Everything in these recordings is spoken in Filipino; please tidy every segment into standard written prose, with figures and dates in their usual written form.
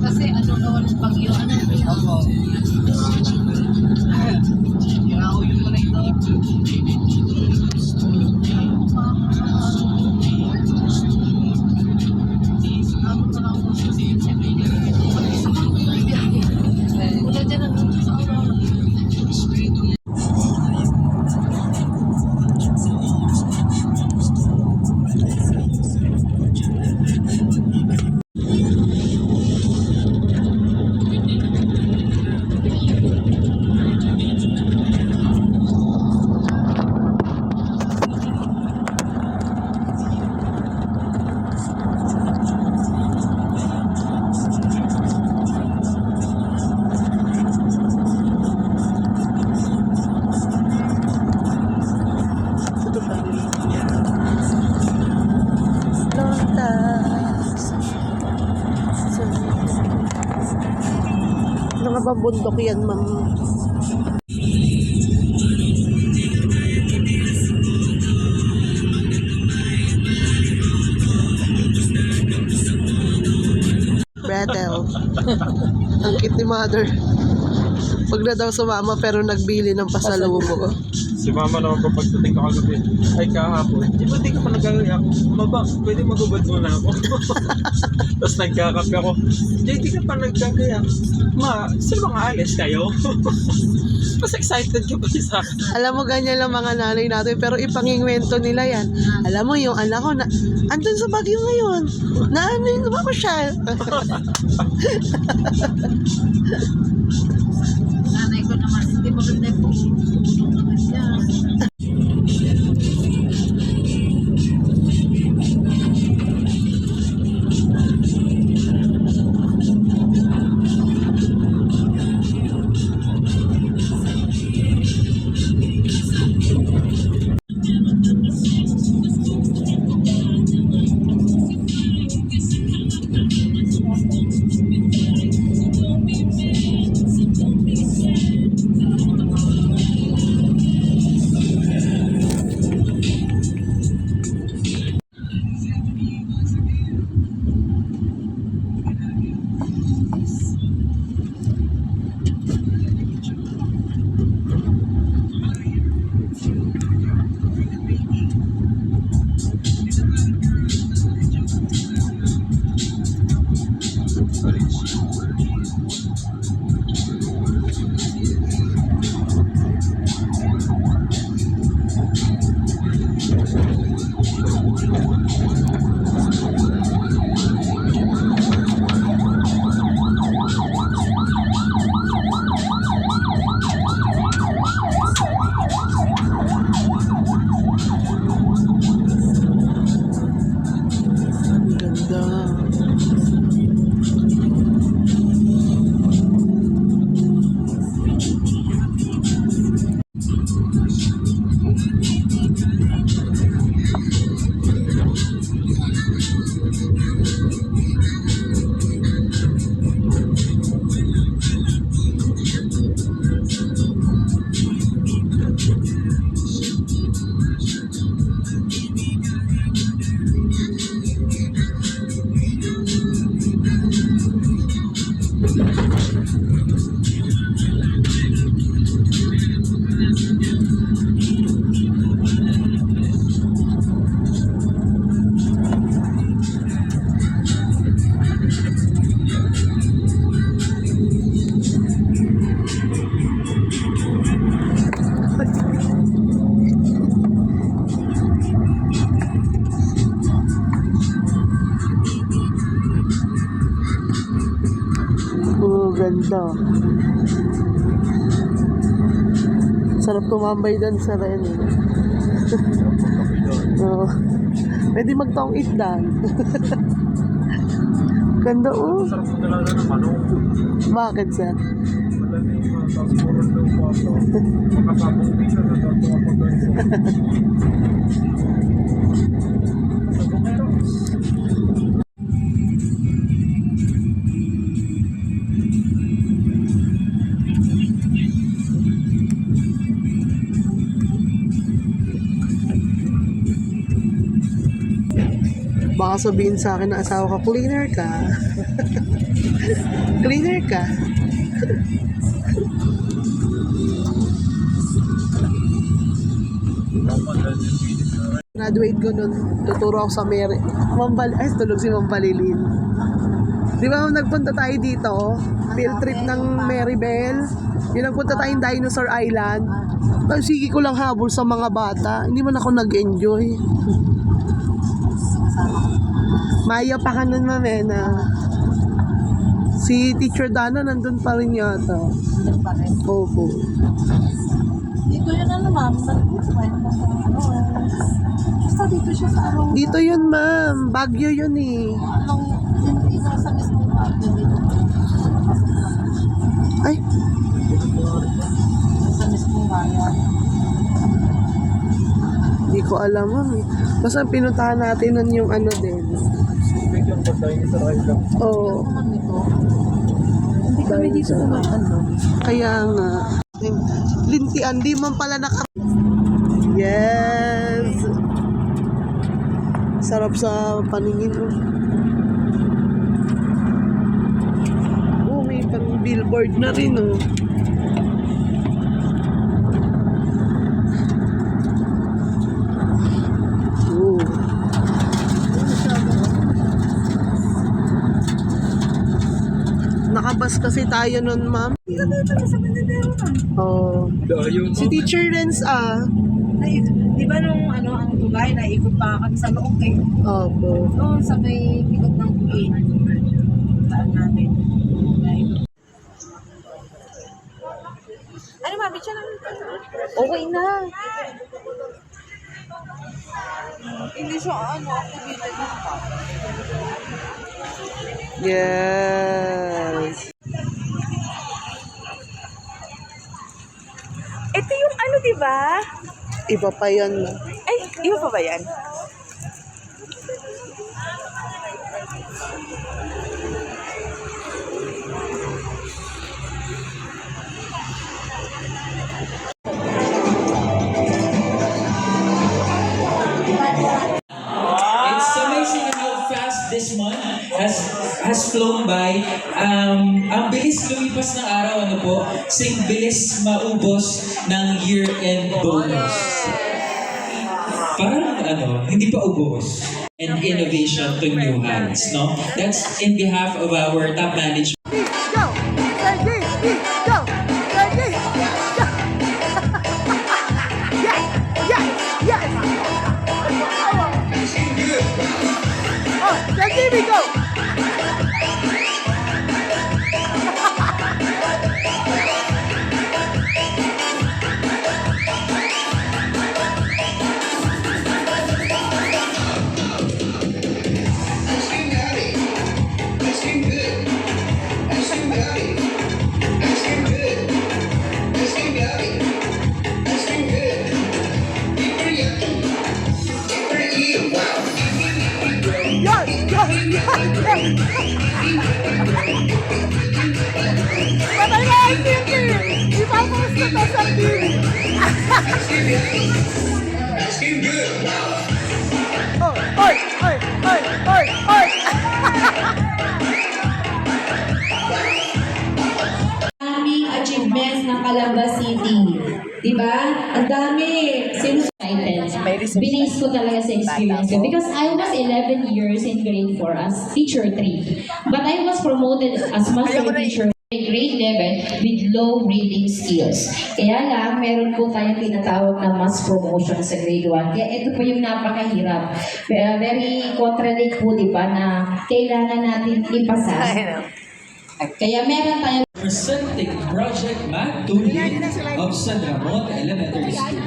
Kasi ano naman ng bagyo, ano? Ako. Kaya ako yung pala ito. Wala dyan ang sa araw. Ano nga ba bundok yan, ma'am? Bethel. Ang cute ni mother. Pag na daw sumama pero nagbili ng pasalubong. Si mama naman po pagdating ka kagabi, ay kahapon, di ba di ka pa nagagayak? Maba, pwede magubad muna ako. Tapos nagkakape ako, di ka pa nagagayak. Ma, sino mga alis kayo? Mas excited ka pa sa akin. Alam mo, ganyan lang mga nanay natin, pero ipangingwento nila yan. Alam mo, yung anak ko, andun sa Baguio ngayon. Na ano yung mamasyal. Nanay ko naman, hindi maganda po. Tumulong naman siya. Ganda. Sarap tumambay dan sa rin. Oo. Pwede magtaong itdan. Ganda oh. Sarap mo talaga ng manok. Bakit sir? Malamig, tapos puro daw po ako. Makasabong din na natuwa ko doon. Baka sabihin sa akin ng asawa ko, cleaner ka. Cleaner ka. Graduate ko nun, tuturo ako sa Mary. Tulog si Mambalilin. Di ba nagpunta tayo dito? Field trip ng Maribel. Yung nagpunta tayong Dinosaur Island. Tapos sige ko lang habol sa mga bata. Hindi man ako nag-enjoy. Maya pa ka nun, Mamena. Si Teacher Dana nandun pa rin yata. Yan pa rin. Opo. Dito yun ano, ma'am. Basta dito siya sa araw. Dito yun, ma'am. Baguio yun eh. Anong, hindi ko sa mismo Baguio dito. Ay, Sa mismo bayan. hindi ko alam, ma'am eh. Basta pinuntahan natin nun yung ano din. Bigyan pa tayo sa Island. Oo. Ano dito? Hindi kami dito naman ano. Kaya nga. Lintian, di man pala naka... Yes! Sarap sa paningin. Oh, may pang billboard na rin, oh. Oh. Nakabas kasi tayo nun, ma'am. Sa Manila na. Oh. Dayo Si Teacher Renz, Di ba nung ano, ang tulay, naikot pa kami sa loob eh. Opo. Doon sa may likod ng kulit. Saan namin. Ano mami, siya lang. Okay na. Hindi siya ano, activated na pa. Yes. Ito yung ano, di ba? Iba pa yan. Ay, iba pa ba yan? It's amazing how fast this month has flown by. Ang bilis lumipas ng araw, ano po, sing bilis maubos ng year-end bonus. Parang ano, hindi pa ubos. And innovation to new heights, no? That's in behalf of our top management. Go! Sergi! Go! Sergi! Go! Yes! Yes! Yes! Oh, Sergi, we go! Yes! Yes! Yes! Patay na ang TV! Ipapost ko to sa TV! Oh, oy! Oy! Oy! Oy! Oy! Daming achievements ng Calamba City. Diba? Ang dami. Binis ko talaga sa experience ko. Because I was 11 years in grade 4 as teacher 3. But I was promoted as master teacher in grade 11 with low reading skills. Kaya lang, meron po tayong tinatawag na mass promotion sa grade 1. Kaya ito po yung napakahirap. Very contradict po, diba, na kailangan natin ipasa. Kaya meron tayong Presenting Project Magtuli of San Ramon Elementary School.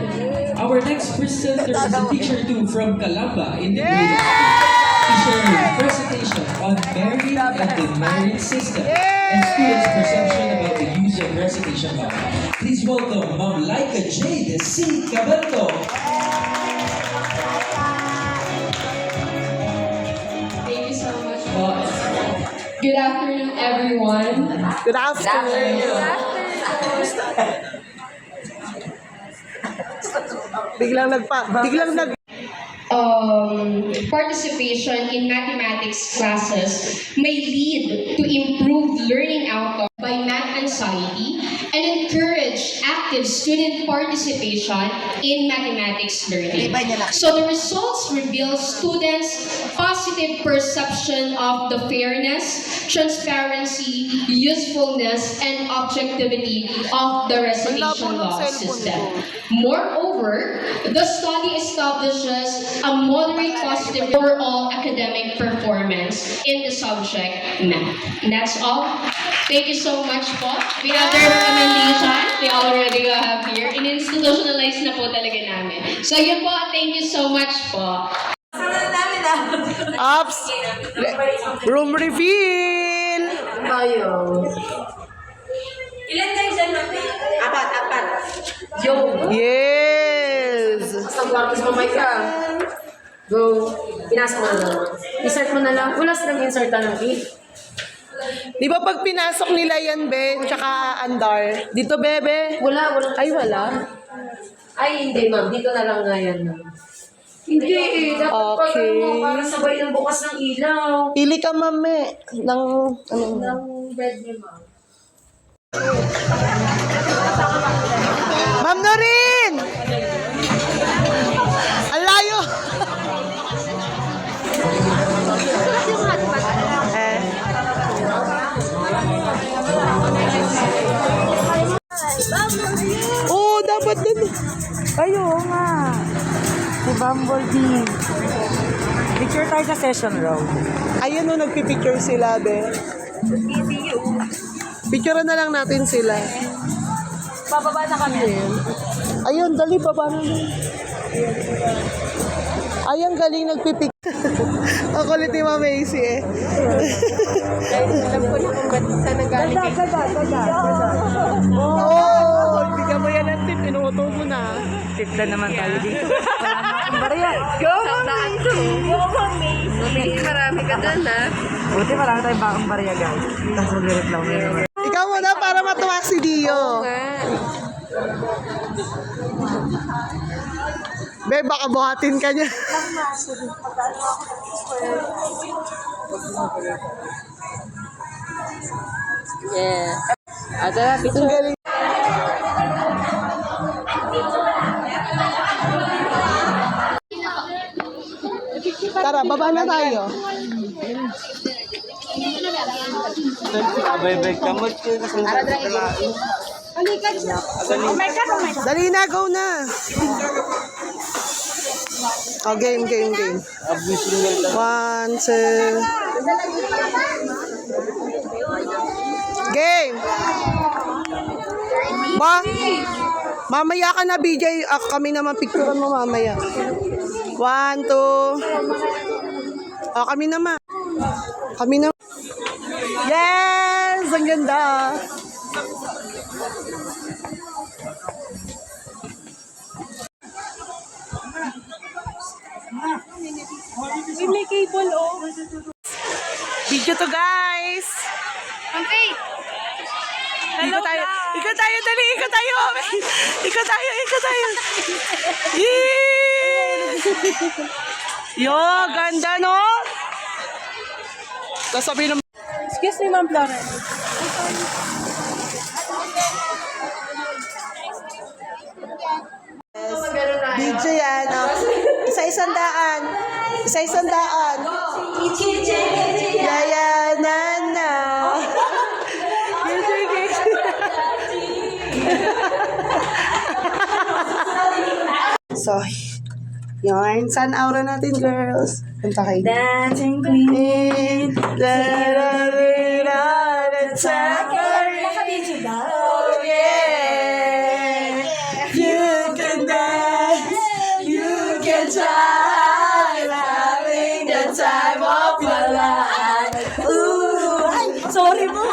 Our next presenter is a teacher 2 from Calamba in the grade to share a presentation on merit and the merit system and students' perception about the use of recitation map. Please welcome Ma'am Laika J. de C. Cabanto. Thank you so much, boss. Good afternoon, everyone. Good afternoon! Biglang participation in mathematics classes may lead to improved learning outcomes by math anxiety and encourage active student participation in mathematics learning. So the results reveal students' positive perception of the fairness, transparency, usefulness, and objectivity of the recitation law system. Moreover, the study establishes a moderate positive overall academic performance in the subject math. And that's all. Thank you so much po. We have their recommendation. We already have here. In-institutionalize na po talaga namin. So yun po. Thank you so much po. Ups! Room reveal! Ilan tayo dyan, mami? Apat. Yo. Yes! Basta guwapis mamay ka. Go. Pinasa mo na lang. Insert mo na lang. Ulas lang insert ng key. Di ba pag pinasok nila yan, Be, tsaka andar, dito, Bebe? Wala. Ay, wala. Ay, hindi ma'am. Dito na lang nga yan. Ma'am. Hindi eh. Dapat pag Okay. ano, para sabay ng bukas ng ilaw. Pili ka, mame, ng, ano, Ng bed niya ma'am. Ma'am Norin! Ang layo! Oo, dapat din. Ayo nga. Si Bumblebee. Picture tayo sa session row. Ayun o, nagpipicture sila, Be. Picture na lang natin sila. Bababa na kami. Ayun, dali, baba na lang. Ay, ang galing nagpipicture. Ang kulit ni Ma'am Macy eh. Alam ko na kung ba't saan nagaling. Oo, bigyan mo yan ng tip. Inuuto mo na. Tip na naman tayo dito. Go, Mami! Marami ka dun ha. Buti marami tayong bakang barya, guys. Tapos mag-lirit lang naman. Ikaw muna para matuwa si Dio. Be, baka buhatin ka niya. Yeah. Ada Ang galing. Tara, baba na tayo. Dali na, go na. Oh, game. 1, 2. Game. Ba? Mamaya ka na, BJ. Kami naman picturean mo mamaya. 1, 2. Oh, kami naman. Yes! Ang ganda. May cable, oh. Video to, guys. Okay. Ikot tayo, dali. Ikot tayo. Yee! Yo, ganda, no? Sasabihin naman. Excuse me, Ma'am Florence. DJ yan. Isa-isang daan. Yaya, nana. So, yun. Saan aura natin, girls? Punta kayo. Dancing Queen. Oh, yeah. You can dance. You can try. Having the time of your life. Ooh. Ay, sorry mo.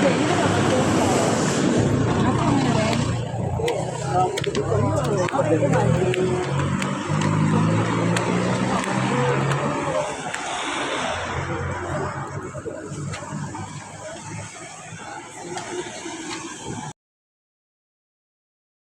Ako meron.